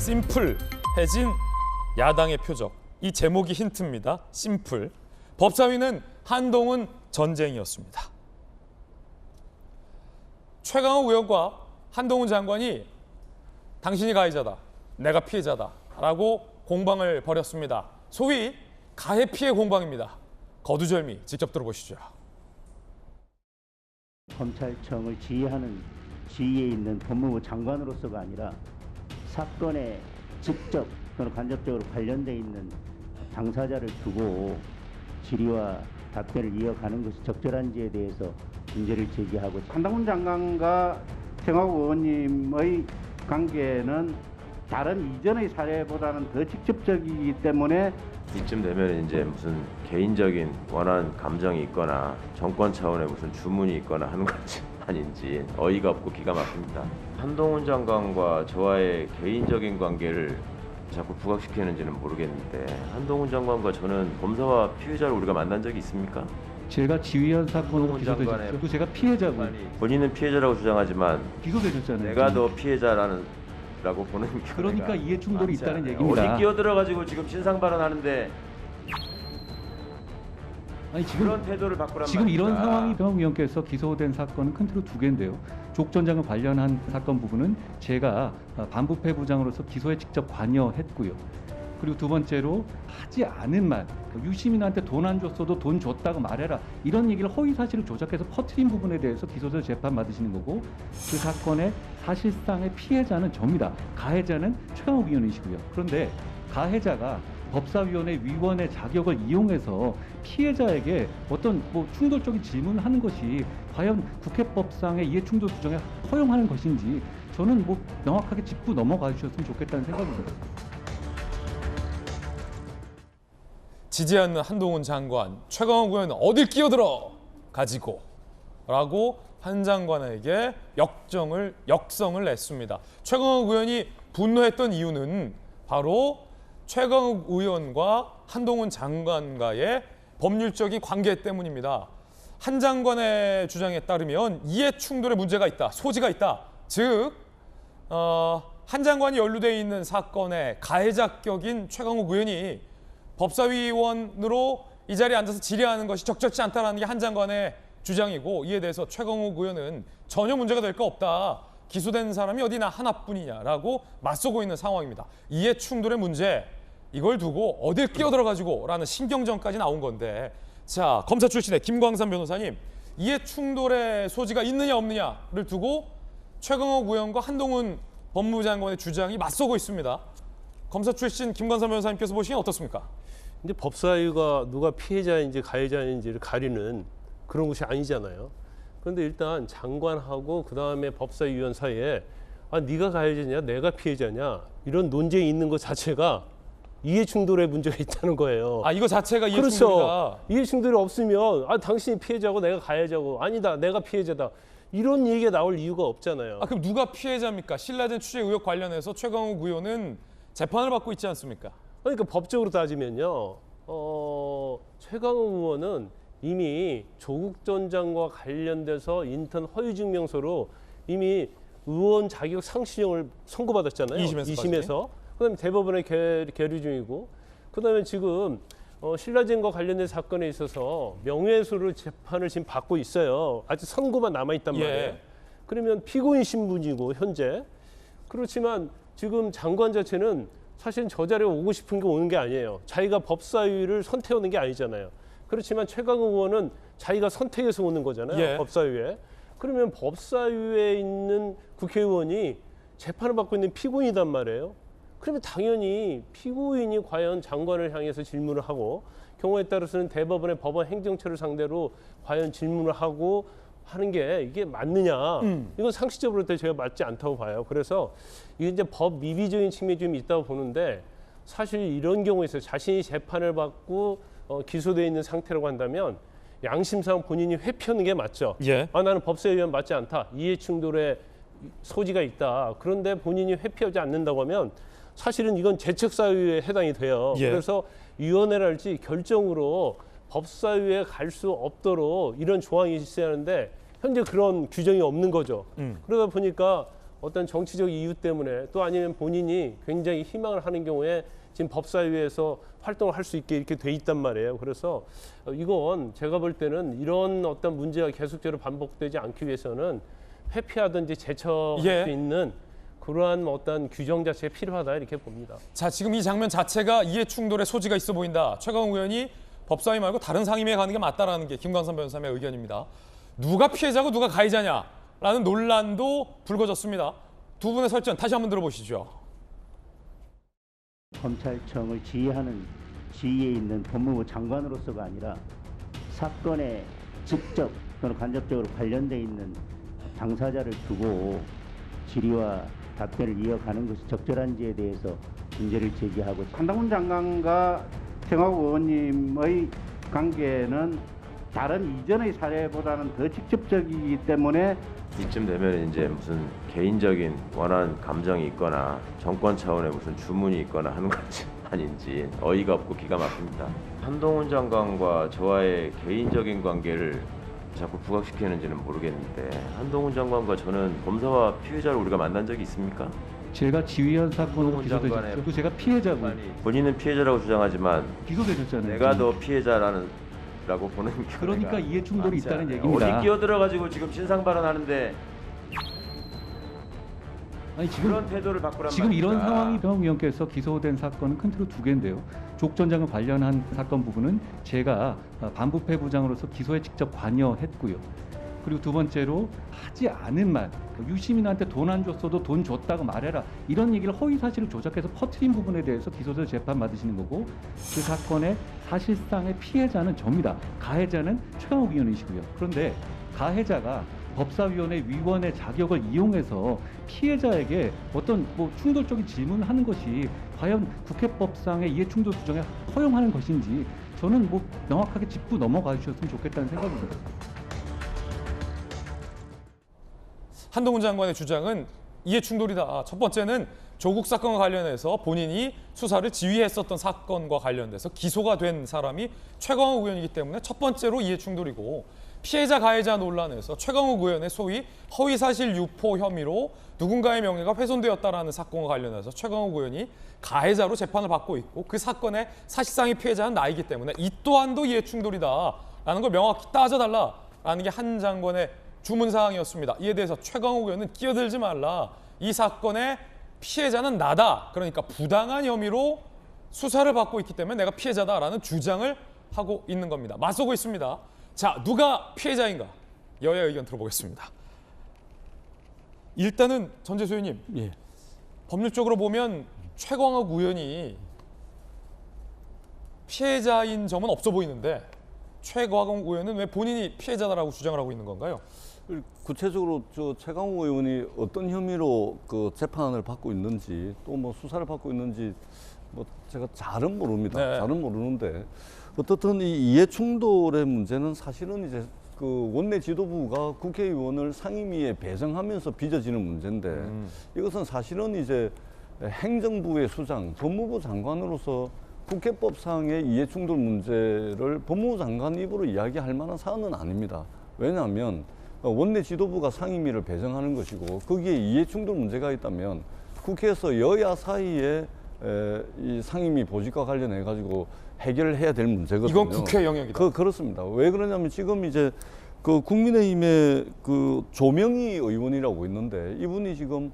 심플해진 야당의 표적. 이 제목이 힌트입니다. 심플. 법사위는 한동훈 전쟁이었습니다. 최강욱 의원과 한동훈 장관이 당신이 가해자다, 내가 피해자다 라고 공방을 벌였습니다. 소위 가해 피해 공방입니다. 거두절미 직접 들어보시죠. 검찰청을 지휘하는 지위에 있는 법무부 장관으로서가 아니라 사건에 직접 또는 간접적으로 관련돼 있는 당사자를 두고 질의와 답변을 이어가는 것이 적절한지에 대해서 문제를 제기하고, 한동훈 장관과 최강욱 의원님의 관계는 다른 이전의 사례보다는 더 직접적이기 때문에 이쯤 되면 이제 무슨 개인적인 원한 감정이 있거나 정권 차원의 무슨 주문이 있거나 하는 건지 아닌지 어이가 없고 기가 막힙니다. 한동훈 장관과 저와의 개인적인 관계를 자꾸 부각시키는지는 모르겠는데, 한동훈 장관과 저는 검사와 피해자를 우리가 만난 적이 있습니까? 제가 지휘한 사건으로 기소되셨죠. 또 제가 피해자고. 본인은 피해자라고 주장하지만 기소되셨잖아요. 내가 더 피해자라고 보는 그러니까 이해 충돌이 있다는 얘기입니다. 어디 끼어들어가지고 지금 신상 발언하는데 아니, 지금 그런 태도를 바꾸란 지금 말입니다. 이런 상황이 최강욱 의원께서 기소된 사건은 큰 틀로 두 개인데요. 조국 전 장관 관련한 사건 부분은 제가 반부패 부장으로서 기소에 직접 관여했고요. 그리고 두 번째로 하지 않은 말, 유시민한테 돈 안 줬어도 돈 줬다고 말해라, 이런 얘기를 허위 사실을 조작해서 퍼뜨린 부분에 대해서 기소돼서 재판 받으시는 거고, 그 사건의 사실상의 피해자는 접니다. 가해자는 최강욱 의원이시고요. 그런데 가해자가 법사위원회 위원의 자격을 이용해서 피해자에게 어떤 충돌적인 질문을 하는 것이 과연 국회법상의 이해충돌 규정에 허용하는 것인지 저는 명확하게 짚고 넘어가 주셨으면 좋겠다는 생각입니다. 지지 않는 한동훈 장관, 최강욱 의원 어딜 끼어들어 가지고 라고 한 장관에게 역성을 냈습니다. 최강욱 의원이 분노했던 이유는 바로 최강욱 의원과 한동훈 장관과의 법률적인 관계 때문입니다. 한 장관의 주장에 따르면 이해 충돌의 문제가 있다, 소지가 있다. 즉, 한 장관이 연루되어 있는 사건의 가해자격인 최강욱 의원이 법사위원으로 이 자리에 앉아서 질의하는 것이 적절치 않다는 게 한 장관의 주장이고, 이에 대해서 최강욱 의원은 전혀 문제가 될 거 없다, 기소된 사람이 어디나 하나뿐이냐라고 맞서고 있는 상황입니다. 이해 충돌의 문제, 이걸 두고 어딜 끼어들어가지고 라는 신경전까지 나온 건데, 자, 검사 출신의 김광삼 변호사님, 이해 충돌의 소지가 있느냐 없느냐를 두고 최강욱 의원과 한동훈 법무부 장관의 주장이 맞서고 있습니다. 검사 출신 김광삼 변호사님께서 보시기엔 어떻습니까? 근데 법사위가 누가 피해자인지 가해자인지를 가리는 그런 것이 아니잖아요. 그런데 일단 장관하고 그다음에 법사위원 사이에 네가 가해자냐 내가 피해자냐 이런 논쟁이 있는 것 자체가 이해충돌의 문제가 있다는 거예요. 이거 자체가 이해충돌이다. 그렇죠. 이해충돌이 없으면 당신이 피해자고 내가 가해자고, 아니다 내가 피해자다, 이런 얘기가 나올 이유가 없잖아요. 그럼 누가 피해자입니까? 신라젠 취재 의혹 관련해서 최강욱 의원은 재판을 받고 있지 않습니까? 그러니까 법적으로 따지면요, 최강욱 의원은 이미 조국 전 장관과 관련돼서 인턴 허위 증명서로 이미 의원 자격 상실형을 선고받았잖아요. 2심에서. 그다음에 대법원에 계류 중이고, 그다음에 지금 신라젠과 관련된 사건에 있어서 명예훼손을 재판을 지금 받고 있어요. 아직 선고만 남아 있단 말이에요. 그러면 피고인 신분이고 현재. 그렇지만 지금 장관 자체는 사실 저 자리에 오고 싶은 게 오는 게 아니에요. 자기가 법사위를 선택하는 게 아니잖아요. 그렇지만 최강욱 의원은 자기가 선택해서 오는 거잖아요. 법사위에. 그러면 법사위에 있는 국회의원이 재판을 받고 있는 피고인이단 말이에요. 그러면 당연히 피고인이 과연 장관을 향해서 질문을 하고, 경우에 따라서는 대법원의 법원 행정처를 상대로 과연 질문을 하고 하는 게 이게 맞느냐? 이건 상식적으로 제가 맞지 않다고 봐요. 그래서 이게 이제 법 미비적인 측면이 좀 있다고 보는데, 사실 이런 경우에서 자신이 재판을 받고 기소되어 있는 상태라고 한다면 양심상 본인이 회피하는 게 맞죠. 나는 법사위원 맞지 않다, 이해충돌의 소지가 있다. 그런데 본인이 회피하지 않는다고 하면 사실은 이건 재척사유에 해당이 돼요. 그래서 위원회랄지 결정으로 법사위에 갈 수 없도록 이런 조항이 있어야 하는데 현재 그런 규정이 없는 거죠. 그러다 보니까 어떤 정치적 이유 때문에 또 아니면 본인이 굉장히 희망을 하는 경우에 지금 법사위에서 활동을 할 수 있게 이렇게 돼 있단 말이에요. 그래서 이건 제가 볼 때는 이런 어떤 문제가 계속적으로 반복되지 않기 위해서는 회피하든지 제처할 예. 수 있는 그러한 어떤 규정 자체가 필요하다 이렇게 봅니다. 자, 지금 이 장면 자체가 이해 충돌의 소지가 있어 보인다. 최강욱 의원이 법사위 말고 다른 상임위에 가는 게 맞다라는 게 김광선 변호사의 의견입니다. 누가 피해자고 누가 가해자냐라는 논란도 불거졌습니다. 두 분의 설전 다시 한번 들어보시죠. 검찰청을 지휘하는 지위에 있는 법무부 장관으로서가 아니라 사건에 직접 또는 간접적으로 관련돼 있는 당사자를 두고 질의와 답변을 이어가는 것이 적절한지에 대해서 문제를 제기하고 한동훈 장관과 최강욱 의원님의 관계는 다른 이전의 사례보다는 더 직접적이기 때문에 이쯤 되면 이제 무슨 개인적인 원한 감정이 있거나 정권 차원의 무슨 주문이 있거나 하는 건지 아닌지 어이가 없고 기가 막힙니다. 한동훈 장관과 저와의 개인적인 관계를 자꾸 부각시키는지는 모르겠는데 한동훈 장관과 저는 검사와 피해자를 우리가 만난 적이 있습니까? 제가 지휘한 사건으로 한동훈 장관의 기소되셨고 제가 피해자고 본인은 피해자라고 주장하지만 기소되셨잖아요. 내가 더 피해자라는 라고 보는 게 그러니까 이해 충돌이 맞지 있다는 않아요. 얘기입니다. 어디 끼어들어가지고 지금 신상 발언하는데 아니 그런 태도를 바꾸란 지금 이런 말입니까? 상황이 최강욱 의원께서 기소된 사건은 큰 틀로 두 개인데요. 조국 전 장관 관련한 사건 부분은 제가 반부패 부장으로서 기소에 직접 관여했고요. 그리고 두 번째로 하지 않은 말, 유시민한테 돈 안 줬어도 돈 줬다고 말해라 이런 얘기를 허위 사실을 조작해서 퍼뜨린 부분에 대해서 기소돼서 재판 받으시는 거고 그 사건의 사실상의 피해자는 접니다. 가해자는 최강욱 의원이시고요. 그런데 가해자가 법사위원회 위원의 자격을 이용해서 피해자에게 어떤 충돌적인 질문을 하는 것이 과연 국회법상의 이해충돌 규정에 허용하는 것인지 저는 명확하게 짚고 넘어가 주셨으면 좋겠다는 생각입니다. 한동훈 장관의 주장은 이해 충돌이다. 첫 번째는 조국 사건과 관련해서 본인이 수사를 지휘했었던 사건과 관련돼서 기소가 된 사람이 최강욱 의원이기 때문에 첫 번째로 이해 충돌이고 피해자 가해자 논란에서 최강욱 의원의 소위 허위사실 유포 혐의로 누군가의 명예가 훼손되었다라는 사건과 관련해서 최강욱 의원이 가해자로 재판을 받고 있고 그 사건의 사실상의 피해자는 나이기 때문에 이 또한도 이해 충돌이다라는 걸 명확히 따져달라라는 게 한 장관의 주문사항이었습니다. 이에 대해서 최강욱 의원은 끼어들지 말라. 이 사건의 피해자는 나다. 그러니까 부당한 혐의로 수사를 받고 있기 때문에 내가 피해자다라는 주장을 하고 있는 겁니다. 맞서고 있습니다. 자, 누가 피해자인가? 여야 의견 들어보겠습니다. 일단은 전재수 의원님, 예. 법률적으로 보면 최강욱 의원이 피해자인 점은 없어 보이는데 최강욱 의원은 왜 본인이 피해자다라고 주장을 하고 있는 건가요? 구체적으로 최강욱 의원이 어떤 혐의로 그 재판을 받고 있는지 또 수사를 받고 있는지 제가 잘은 모릅니다. 네. 잘은 모르는데 어떻든 이 이해 충돌의 문제는 사실은 이제 그 원내 지도부가 국회의원을 상임위에 배정하면서 빚어지는 문제인데 이것은 사실은 이제 행정부의 수장, 법무부 장관으로서 국회법상의 이해 충돌 문제를 법무부 장관 입으로 이야기할 만한 사안은 아닙니다. 왜냐하면 원내 지도부가 상임위를 배정하는 것이고 거기에 이해 충돌 문제가 있다면 국회에서 여야 사이에 이 상임위 보직과 관련해 가지고 해결을 해야 될 문제거든요. 이건 국회 영역이다. 그렇습니다. 왜 그러냐면 지금 이제 그 국민의힘의 그 조명희 의원이라고 있는데 이분이 지금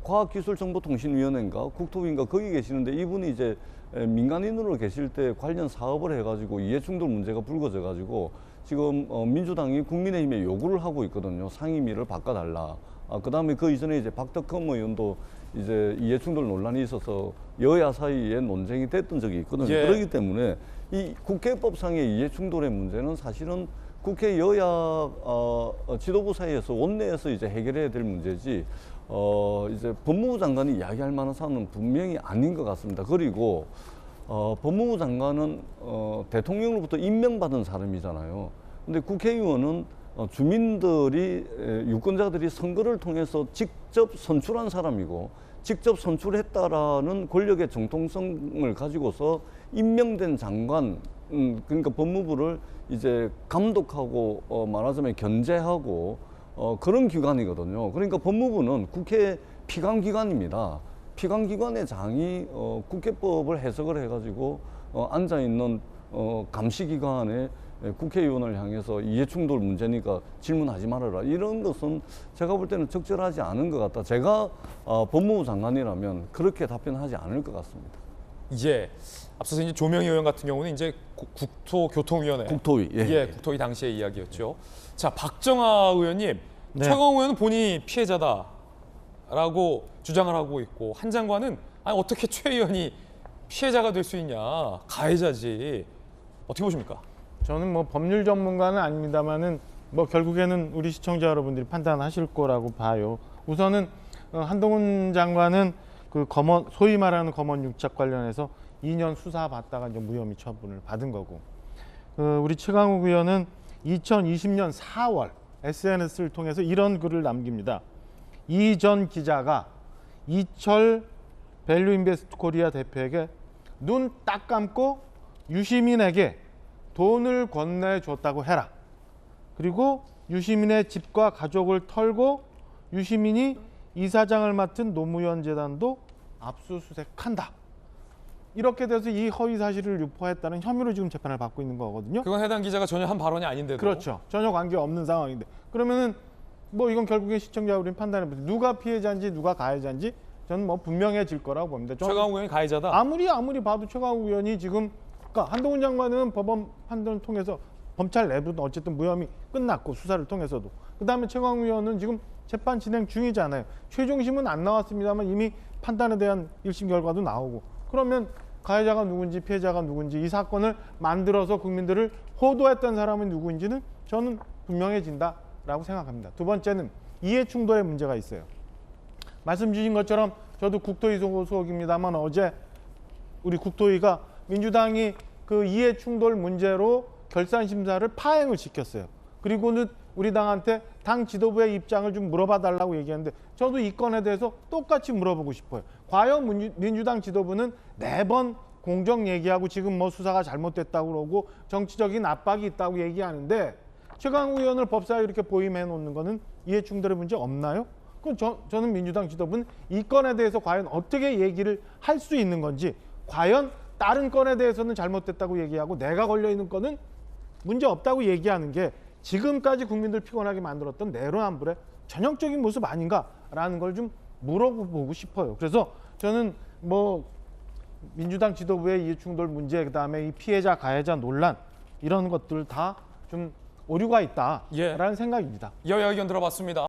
과학기술정보통신위원회인가 국토부인가 거기 계시는데 이분이 이제 민간인으로 계실 때 관련 사업을 해가지고 이해충돌 문제가 불거져 가지고 지금 민주당이 국민의힘에 요구를 하고 있거든요. 상임위를 바꿔달라. 그다음에 그 이전에 이제 박덕흠 의원도 이제 이해충돌 논란이 있어서 여야 사이에 논쟁이 됐던 적이 있거든요. 예. 그렇기 때문에 이 국회법상의 이해충돌의 문제는 사실은 국회 여야 지도부 사이에서 원내에서 이제 해결해야 될 문제지 이제 법무부 장관이 이야기할 만한 사안은 분명히 아닌 것 같습니다. 그리고 법무부 장관은 대통령으로부터 임명받은 사람이잖아요. 근데 국회의원은 주민들이 유권자들이 선거를 통해서 직접 선출한 사람이고 직접 선출했다라는 권력의 정통성을 가지고서 임명된 장관, 그러니까 법무부를 이제 감독하고 말하자면 견제하고 그런 기관이거든요. 그러니까 법무부는 국회 피감기관입니다. 피감기관의 장이 국회법을 해석을 해가지고 앉아 있는 감시기관에 국회의원을 향해서 이해충돌 문제니까 질문하지 말아라. 이런 것은 제가 볼 때는 적절하지 않은 것 같다. 제가 법무부 장관이라면 그렇게 답변하지 않을 것 같습니다. 예. 앞서서 이제 조명희 의원 같은 경우는 이제 국토교통위원회. 국토위. 예, 국토위 당시의 이야기였죠. 자, 박정아 의원님, 네. 최강욱 의원은 본인이 피해자다라고 주장을 하고 있고 한 장관은 아니, 어떻게 최 의원이 피해자가 될 수 있냐, 가해자지. 어떻게 보십니까? 저는 뭐 법률 전문가는 아닙니다만은 뭐 결국에는 우리 시청자 여러분들이 판단하실 거라고 봐요. 우선은 한동훈 장관은 그 소위 말하는 검언 유착 관련해서 2년 수사 받다가 이제 무혐의 처분을 받은 거고, 우리 최강욱 의원은 2020년 4월 SNS를 통해서 이런 글을 남깁니다. 이 전 기자가 이철 밸류인베스트 코리아 대표에게 눈 딱 감고 유시민에게 돈을 건네줬다고 해라. 그리고 유시민의 집과 가족을 털고 유시민이 이사장을 맡은 노무현 재단도 압수수색한다. 이렇게 돼서 이 허위 사실을 유포했다는 혐의로 지금 재판을 받고 있는 거거든요. 그건 해당 기자가 전혀 한 발언이 아닌데도. 그렇죠. 전혀 관계 없는 상황인데. 그러면은 뭐 이건 결국에 시청자 우리는 판단해보세요. 누가 피해자인지 누가 가해자인지 저는 뭐 분명해질 거라고 봅니다. 최강욱 의원이 가해자다. 아무리 봐도 최강욱 의원이 지금 그러니까 한동훈 장관은 법원 판단을 통해서 검찰 내부도 어쨌든 무혐의 끝났고 수사를 통해서도 그다음에 최강욱 의원은 지금 재판 진행 중이잖아요. 최종심은 안 나왔습니다만 이미 판단에 대한 1심 결과도 나오고 그러면 가해자가 누군지 피해자가 누군지 이 사건을 만들어서 국민들을 호도했던 사람은 누구인지는 저는 분명해진다라고 생각합니다. 두 번째는 이해충돌의 문제가 있어요. 말씀 주신 것처럼 저도 국토위 소속입니다만 어제 우리 국토위가 민주당이 그 이해충돌 문제로 결산심사를 파행을 시켰어요. 그리고는 우리 당한테 당 지도부의 입장을 좀 물어봐 달라고 얘기했는데 저도 이 건에 대해서 똑같이 물어보고 싶어요. 과연 민주당 지도부는 4번 공정 얘기하고 지금 뭐 수사가 잘못됐다고 그러고 정치적인 압박이 있다고 얘기하는데 최강욱 의원을 법사위에 이렇게 보임해 놓는 거는 이해충돌의 문제 없나요? 그럼 저는 민주당 지도부는 이 건에 대해서 과연 어떻게 얘기를 할 수 있는 건지 과연 다른 건에 대해서는 잘못됐다고 얘기하고 내가 걸려있는 건은 문제 없다고 얘기하는 게 지금까지 국민들 피곤하게 만들었던 내로남불의 전형적인 모습 아닌가라는 걸 좀 물어보고 싶어요. 그래서 저는 뭐 민주당 지도부의 이해충돌 문제 그다음에 이 피해자 가해자 논란 이런 것들 다 좀 오류가 있다라는 예. 생각입니다. 여야 의견 들어봤습니다.